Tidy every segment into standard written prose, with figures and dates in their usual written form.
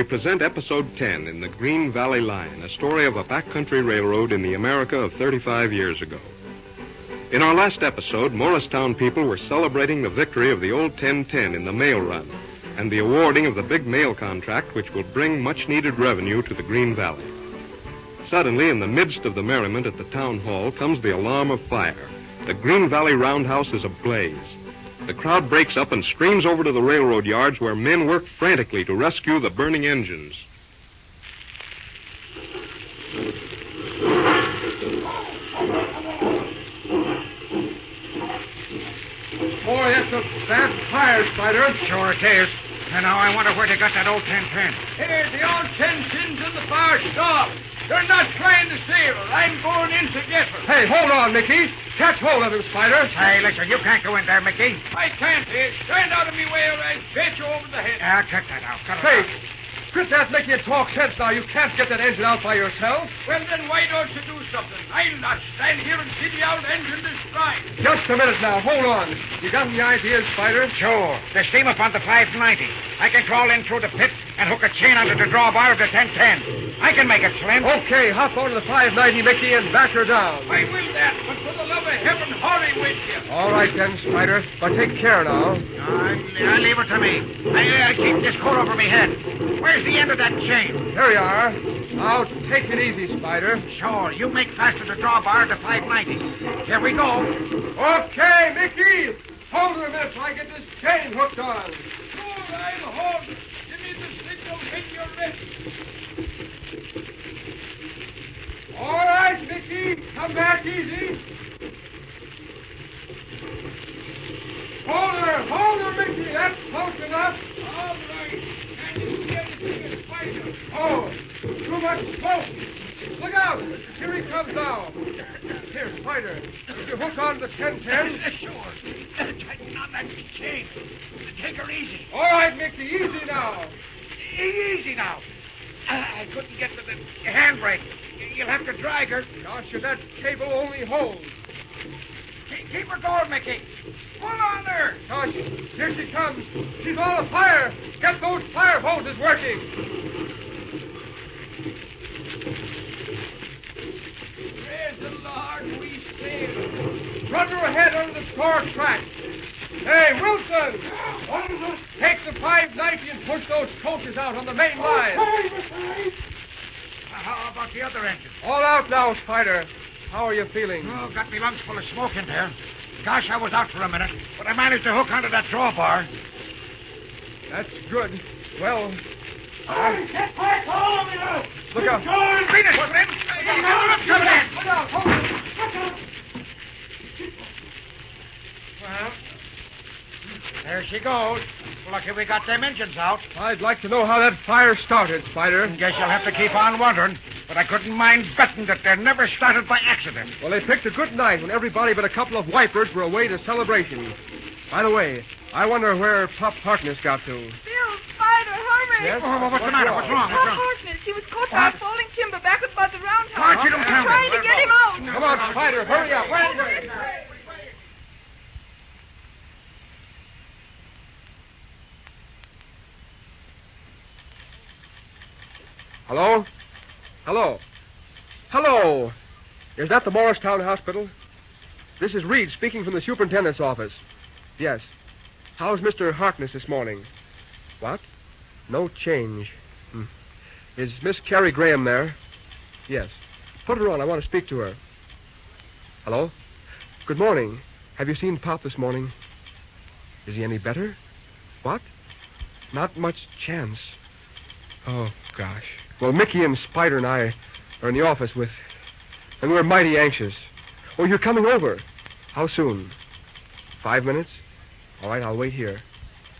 present Episode 10 in the Green Valley Line, a story of a backcountry railroad in the America of 35 years ago. In our last episode, Morristown people were celebrating the victory of the old 1010 in the mail run and the awarding of the big mail contract which will bring much-needed revenue to the Green Valley. Suddenly, in the midst of the merriment at the town hall, comes the alarm of fire. The Green Valley roundhouse is ablaze. The crowd breaks up and streams over to the railroad yards where men work frantically to rescue the burning engines. Boy, that's a bad fire, Spider. Sure it is. And now I wonder where they got that old 1010. Here, the old 1010's in the fire stop. They're not trying to save her. I'm going in to get her. Hey, hold on, Mickey. Catch hold of him, Spider. Hey, listen, you can't go in there, Mickey. I can't, Ed. Stand out of me way or I bet you over the head. Cut that out. Cut it Hey, out. quit that, Mickey, and talk sense now. You can't get that engine out by yourself. Well, then why don't you do something? I'll not stand here and see the old engine destroyed. Just a minute now. Hold on. You got any ideas, Spider? Sure. There's steam up on the 590. I can crawl in through the pit and hook a chain onto the drawbar of the 1010. I can make it, Slim. Okay, hop onto the 590, Mickey, and back her down. I will that, but for the love of heaven, hurry with you. All right, then, Spider. But take care now. I'll leave it to me. I keep this coat over my head. Where's the end of that chain? Here you are. Now, take it easy, Spider. Sure. You make fast to the drawbar of the 590. Here we go. Okay, Mickey. Hold her a minute till I get this chain hooked on. Sure, I'll hold it. Give me the signal when you're ready. All right, Mickey. Come back easy. Hold her, Mickey. That's close enough. All right. Can you see anything in Spider? Oh, too much smoke. Look out. Here he comes now. Here, Spider. Did you hook on the 1010? Sure. Tighten on that chain. Take her easy. All right, Mickey. Easy now. Easy now. I couldn't get to the handbrake. You'll have to drag her. Gosh, that cable only holds. Keep her going, Mickey. Pull on her. Gosh, here she comes. She's all afire. Get those fire hoses working. Praise the Lord, we saved. Run her ahead under the store track. Hey, Wilson! Take the 590 and push those coaches out on the main line. How about the other engine? All out now, Spider. How are you feeling? Oh, got me lungs full of smoke in there. Gosh, I was out for a minute, but I managed to hook onto that drawbar. That's good. Well, Get back all of you! look out. Beat it, Slim. Coming in. Look out, hold it. Well, there she goes. Lucky we got them engines out. I'd like to know how that fire started, Spider. Guess you'll have to keep on wondering. But I couldn't mind betting that they're never started by accident. Well, they picked a good night when everybody but a couple of wipers were away to celebration. By the way, I wonder where Pop Harkness got to. Bill, Spider, hurry! Yes? Oh, what's the matter? What's wrong? Pop Harkness, he was caught by a falling timber back by the roundhouse. Why don't you We're tell me? trying to get him out. Come on, Spider, hurry up. Wait. Hello? Hello? Hello? Is that the Morristown Hospital? This is Reed speaking from the superintendent's office. Yes. How's Mr. Harkness this morning? What? No change. Is Miss Carrie Graham there? Yes. Put her on. I want to speak to her. Hello? Good morning. Have you seen Pop this morning? Is he any better? What? Not much chance. Oh, gosh. Well, Mickey and Spider and I are in the office and we're mighty anxious. Oh, you're coming over. How soon? 5 minutes? All right, I'll wait here.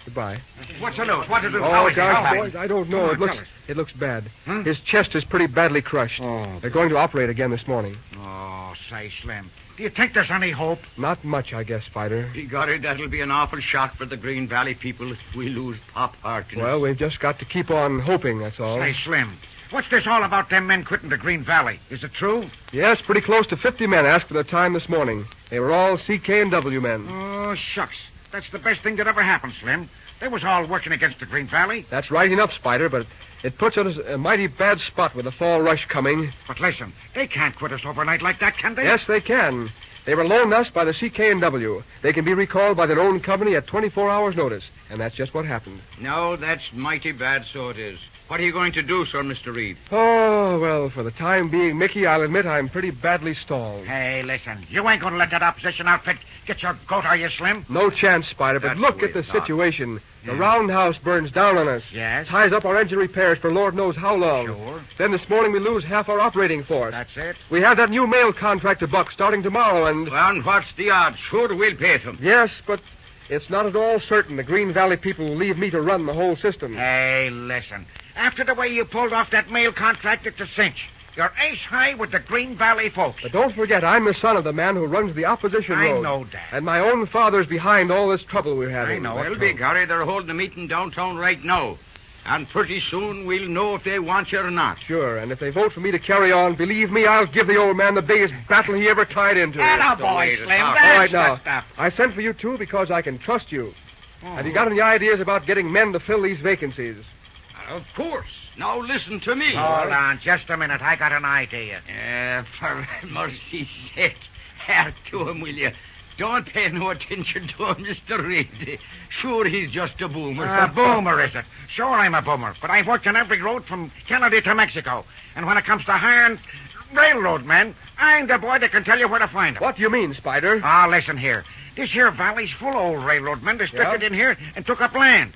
Goodbye. What's the news? What did it Oh, gosh, boys, I don't know. Come on, It looks bad. Huh? His chest is pretty badly crushed. Oh. They're going to operate again this morning. Oh, say, Slim. Do you think there's any hope? Not much, I guess, Spider. Begorry, that'll be an awful shock for the Green Valley people if we lose Pop Harkness. Well, we've just got to keep on hoping, that's all. Say, Slim, what's this all about them men quitting the Green Valley? Is it true? Yes, pretty close to 50 men asked for their time this morning. They were all CK&W men. Oh, shucks. That's the best thing that ever happened, Slim. They was all working against the Green Valley. That's right enough, Spider, but it puts us in a mighty bad spot with the fall rush coming. But listen, they can't quit us overnight like that, can they? Yes, they can. They were loaned us by the CK&W. They can be recalled by their own company at 24 hours' notice. And that's just what happened. No, that's mighty bad, so it is. What are you going to do, sir, Mr. Reed? Oh, well, for the time being, Mickey, I'll admit I'm pretty badly stalled. Hey, listen, you ain't going to let that opposition outfit get your goat, are you, Slim? No chance, Spider, but That's look the way at the it's not. situation. The Yeah. roundhouse burns down on us. Yes? Ties up our engine repairs for Lord knows how long. Sure. Then this morning we lose half our operating force. That's it. We have that new mail contract to buck starting tomorrow, and... And what's the odds? Sure, we'll pay them. Yes, but it's not at all certain the Green Valley people will leave me to run the whole system. Hey, listen. After the way you pulled off that mail contract, it's a cinch. You're ace high with the Green Valley folks. But don't forget, I'm the son of the man who runs the opposition I road. know that. And my own father's behind all this trouble we're having. I know. Well, begorry, they're holding a meeting downtown right now. And pretty soon we'll know if they want you or not. Sure, and if they vote for me to carry on, believe me, I'll give the old man the biggest battle he ever tied into. Atta the boy, way to Slim. talk. That's All right, now, the stuff. I sent for you, too, because I can trust you. Oh. Have you got any ideas about getting men to fill these vacancies? Of course. Now listen to me. Hold on just a minute. I got an idea. For mercy's sake, hear to him, will you? Don't pay no attention to him, Mr. Reed. Sure, he's just a boomer. A boomer, is it? Sure, I'm a boomer, but I've worked on every road from Kennedy to Mexico. And when it comes to hiring railroad men, I'm the boy that can tell you where to find them. What do you mean, Spider? Ah, listen here. This here valley's full of old railroad men that drifted in here and took up land.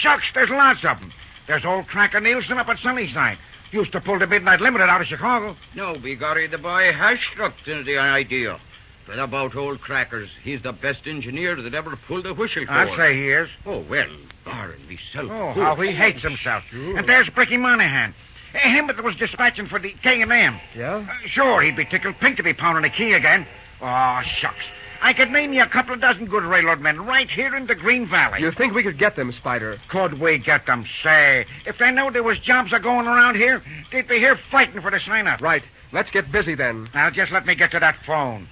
Shucks, there's lots of them. There's old Cracker Nielsen up at Sunnyside. Used to pull the Midnight Limited out of Chicago. No, begorry, the boy has struck into the idea. But about old Crackers, he's the best engineer that ever pulled a whistle for. I'd say he is. Oh, well, barring myself. Oh, how he hates himself. And there's Bricky Monahan. Him that was dispatching for the K&M. Yeah? Sure, he'd be tickled pink to be pounding a key again. Oh, shucks. I could name you a couple of dozen good railroad men right here in the Green Valley. You think we could get them, Spider? Could we get them? Say, if they knew there was jobs going around here, they'd be here fighting for the sign-up. Right. Let's get busy then. Now, just let me get to that phone.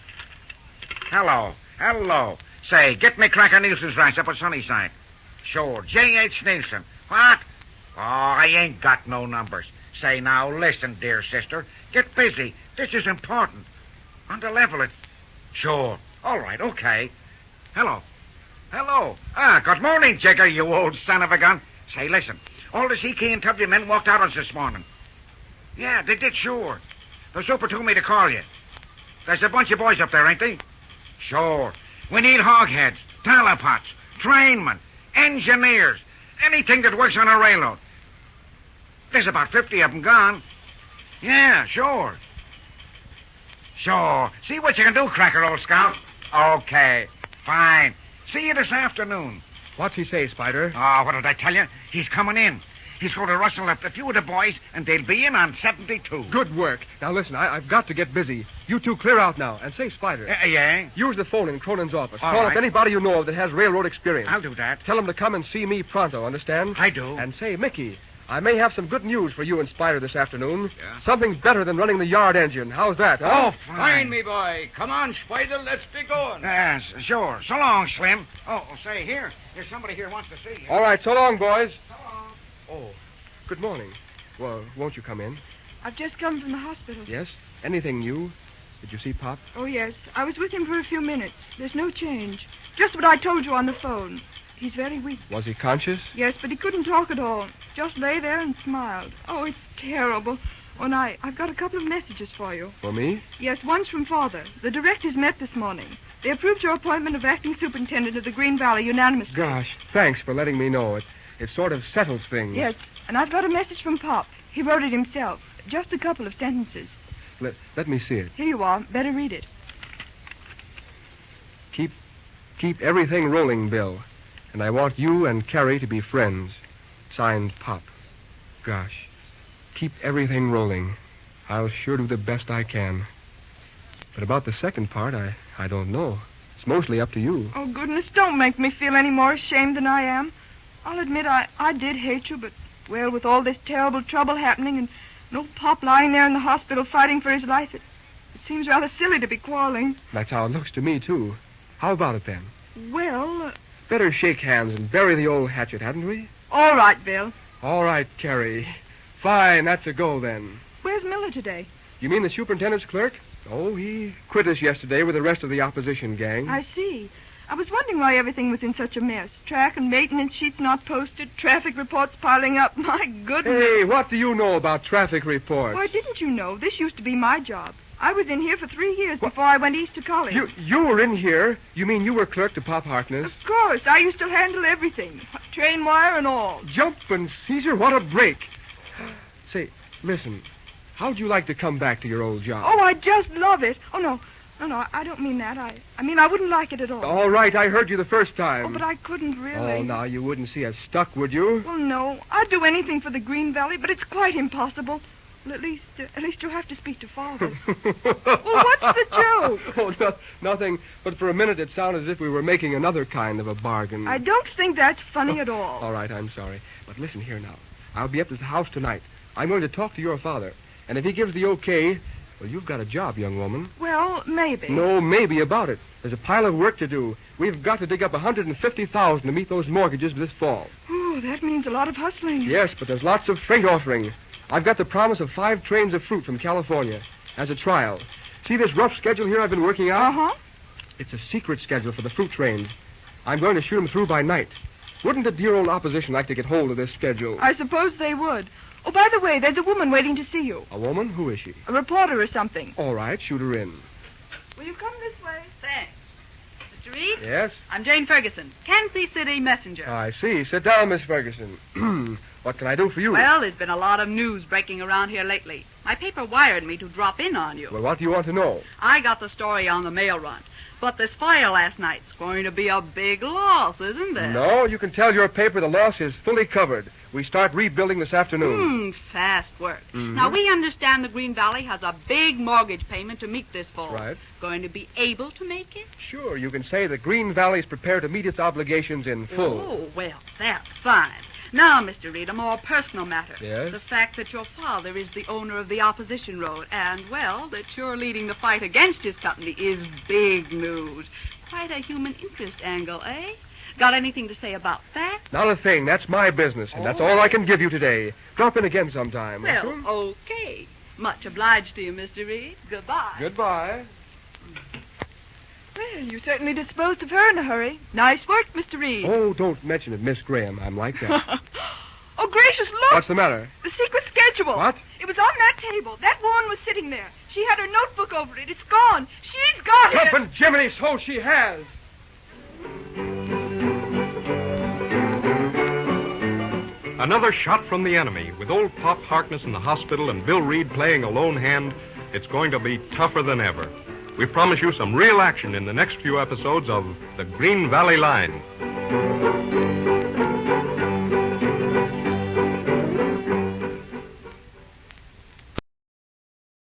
Hello. Say, get me Cracker Nielsen's ranch up at Sunnyside. Sure, J.H. Nielsen. What? Oh, I ain't got no numbers. Say, now, listen, dear sister. Get busy. This is important. On the level, it... Sure. All right, okay. Hello. Ah, good morning, Jigger, you old son of a gun. Say, listen. All the CK&W men walked out on us this morning. Yeah, they did, sure. The super told me to call you. There's a bunch of boys up there, ain't they? Sure. We need hogheads, talapots, trainmen, engineers, anything that works on a railroad. There's about 50 of them gone. Yeah, sure. See what you can do, Cracker, old scout. Okay, fine. See you this afternoon. What's he say, Spider? Oh, what did I tell you? He's coming in. He's going to rustle up a few of the boys, and they'll be in on 72. Good work. Now, listen, I've got to get busy. You two clear out now. And say, Spider. Yeah? Use the phone in Cronin's office. All Call right. up anybody you know of that has railroad experience. I'll do that. Tell them to come and see me pronto, understand? I do. And say, Mickey, I may have some good news for you and Spider this afternoon. Yeah? Something better than running the yard engine. How's that? Huh? Oh, fine. me boy. Come on, Spider, let's be going. Yes, sure. So long, Slim. Oh, say, here. There's somebody here wants to see you. All right, so long, boys. So long. Oh, good morning. Well, won't you come in? I've just come from the hospital. Yes? Anything new? Did you see Pop? Oh, yes. I was with him for a few minutes. There's no change. Just what I told you on the phone. He's very weak. Was he conscious? Yes, but he couldn't talk at all. Just lay there and smiled. Oh, it's terrible. Oh, and I've got a couple of messages for you. For me? Yes, one's from Father. The directors met this morning. They approved your appointment of acting superintendent of the Green Valley unanimously. Gosh, thanks for letting me know. It sort of settles things. Yes, and I've got a message from Pop. He wrote it himself. Just a couple of sentences. Let me see it. Here you are. Better read it. Keep everything rolling, Bill. And I want you and Carrie to be friends. Signed, Pop. Gosh. Keep everything rolling. I'll sure do the best I can. But about the second part, I don't know. It's mostly up to you. Oh, goodness, don't make me feel any more ashamed than I am. I'll admit I did hate you, but, well, with all this terrible trouble happening and no Pop lying there in the hospital fighting for his life, it seems rather silly to be quarreling. That's how it looks to me, too. How about it, then? Well, better shake hands and bury the old hatchet, hadn't we? All right, Bill. All right, Carrie. Fine, that's a go then. Where's Miller today? You mean the superintendent's clerk? Oh, he quit us yesterday with the rest of the opposition gang. I see. I was wondering why everything was in such a mess. Track and maintenance sheets not posted, traffic reports piling up. My goodness. Hey, what do you know about traffic reports? Why, didn't you know? This used to be my job. I was in here for 3 years before I went east to college. You were in here? You mean you were clerk to Pop Harkness? Of course. I used to handle everything. Train wire and all. Jumpin' Caesar, what a break. Say, listen, how'd you like to come back to your old job? Oh, I just love it. Oh, no, I don't mean that. I mean, I wouldn't like it at all. All right, I heard you the first time. Oh, but I couldn't really. Oh, now, you wouldn't see us stuck, would you? Well, no. I'd do anything for the Green Valley, but it's quite impossible. Well, at least you'll have to speak to Father. Well, what's the joke? Oh, nothing. But for a minute, it sounded as if we were making another kind of a bargain. I don't think that's funny at all. All right, I'm sorry. But listen here now. I'll be up at the house tonight. I'm going to talk to your father. And if he gives the okay, well, you've got a job, young woman. Well, maybe. No, maybe about it. There's a pile of work to do. We've got to dig up $150,000 to meet those mortgages this fall. Oh, that means a lot of hustling. Yes, but there's lots of freight offering. I've got the promise of 5 trains of fruit from California as a trial. See this rough schedule here I've been working out? Uh-huh. It's a secret schedule for the fruit trains. I'm going to shoot them through by night. Wouldn't the dear old opposition like to get hold of this schedule? I suppose they would. Oh, by the way, there's a woman waiting to see you. A woman? Who is she? A reporter or something. All right, shoot her in. Will you come this way? Thanks. Mr. Reed? Yes? I'm Jane Ferguson, Kansas City messenger. I see. Sit down, Miss Ferguson. What can I do for you? Well, there's been a lot of news breaking around here lately. My paper wired me to drop in on you. Well, what do you want to know? I got the story on the mail run. But this fire last night's going to be a big loss, isn't it? No, you can tell your paper the loss is fully covered. We start rebuilding this afternoon. Fast work. Mm-hmm. Now, we understand the Green Valley has a big mortgage payment to meet this fall. Right. Going to be able to make it? Sure, you can say the Green Valley's prepared to meet its obligations in full. Oh, well, that's fine. Now, Mr. Reed, a more personal matter. Yes? The fact that your father is the owner of the opposition road, and, well, that you're leading the fight against his company is big news. Quite a human interest angle, eh? Got anything to say about that? Not a thing. That's my business, and that's all I can give you today. Drop in again sometime. Well, won't you? okay. Much obliged to you, Mr. Reed. Goodbye. Goodbye. Well, you certainly disposed of her in a hurry. Nice work, Mr. Reed. Oh, don't mention it, Miss Graham. I'm like that. Oh, gracious, look. What's the matter? The secret schedule. What? It was on that table. That woman was sitting there. She had her notebook over it. It's gone. She's got it. Jumpin' Jiminy, so she has. Another shot from the enemy. With old Pop Harkness in the hospital and Bill Reed playing a lone hand, it's going to be tougher than ever. We promise you some real action in the next few episodes of The Green Valley Line.